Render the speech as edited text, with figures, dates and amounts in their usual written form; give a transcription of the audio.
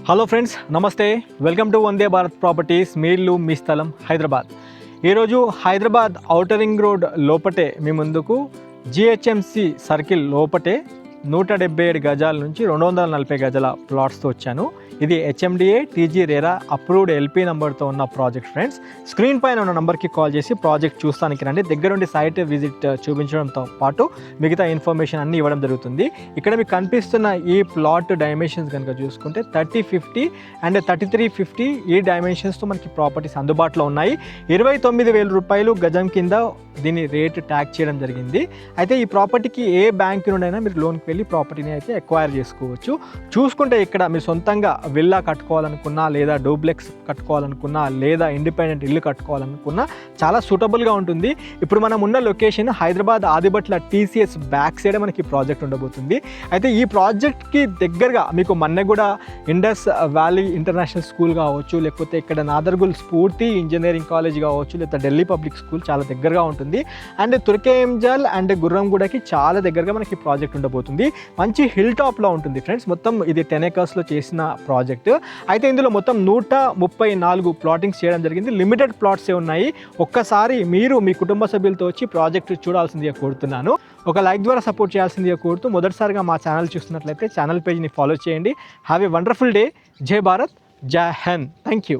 Hello friends, నమస్తే. Welcome to Vande Bharat properties. మీ ఇల్లు మీ స్థలం హైదరాబాద్. ఈరోజు హైదరాబాద్ ఔటర్ రింగ్ రోడ్ లోపటే మీ ముందుకు జిహెచ్ఎంసి సర్కిల్ లోపటే 177 గజాల నుంచి 240 గజాల ప్లాట్స్తో వచ్చాను. ఇది HMDA TG RERA approved LP నెంబర్తో ఉన్న ప్రాజెక్ట్ ఫ్రెండ్స్. స్క్రీన్ పైన ఉన్న నెంబర్కి కాల్ చేసి ప్రాజెక్ట్ చూస్తానికి రండి. దగ్గరుండి సైట్ విజిట్ చూపించడంతో పాటు మిగతా ఇన్ఫర్మేషన్ అన్నీ ఇవ్వడం జరుగుతుంది. ఇక్కడ మీకు కనిపిస్తున్న ఈ ప్లాట్ డైమెన్షన్స్ కనుక చూసుకుంటే 30-50 అండ్ 33-50 ఈ డైమెన్షన్స్తో మనకి ప్రాపర్టీస్ అందుబాటులో ఉన్నాయి. 29,000 రూపాయలు గజం కింద దీని రేట్ ట్యాగ్ చేయడం జరిగింది. అయితే ఈ ప్రాపర్టీకి ఏ బ్యాంక్ నుండైనా మీరు లోన్కి వెళ్ళి ప్రాపర్టీని అయితే ఎక్వైర్ చేసుకోవచ్చు. చూసుకుంటే ఇక్కడ మీరు సొంతంగా విల్లా కట్టుకోవాలనుకున్నా, లేదా డూప్లెక్స్ కట్టుకోవాలనుకున్నా, లేదా ఇండిపెండెంట్ ఇల్లు కట్టుకోవాలనుకున్నా చాలా సూటబుల్గా ఉంటుంది. ఇప్పుడు మనం ఉన్న location Hyderabad Adibatla TCS back side మనకి ప్రాజెక్ట్ ఉండబోతుంది. అయితే ఈ ప్రాజెక్ట్కి దగ్గరగా మీకు Manneguda Indus valley international school కావచ్చు, లేకపోతే ఇక్కడ నాదర్గుల్ స్ఫూర్తి ఇంజనీరింగ్ కాలేజ్ కావచ్చు, లేదా ఢిల్లీ పబ్లిక్ స్కూల్ చాలా దగ్గరగా ఉంటుంది. అండ్ తుర్కేంజల్ అండ్ గుర్రంగూడకి చాలా దగ్గరగా మనకి ప్రాజెక్ట్ ఉండబోతుంది. మంచి హిల్ టాప్లో ఉంటుంది ఫ్రెండ్స్. మొత్తం ఇది 10 acres చేసిన ప్రాజెక్ట్. అయితే ఇందులో మొత్తం 134 ప్లాటింగ్స్ చేయడం జరిగింది. లిమిటెడ్ ప్లాట్సే ఉన్నాయి. ఒక్కసారి మీరు మీ కుటుంబ సభ్యులతో వచ్చి ప్రాజెక్ట్ చూడాల్సిందిగా కోరుతున్నాను. ఒక లైక్ ద్వారా సపోర్ట్ చేయాల్సిందిగా కోరుతూ, మొదటిసారిగా మా ఛానల్ చూస్తున్నట్లయితే ఛానల్ పేజ్ని ఫాలో చేయండి. Have a wonderful day. జై భారత్, జై హింద్. Thank you.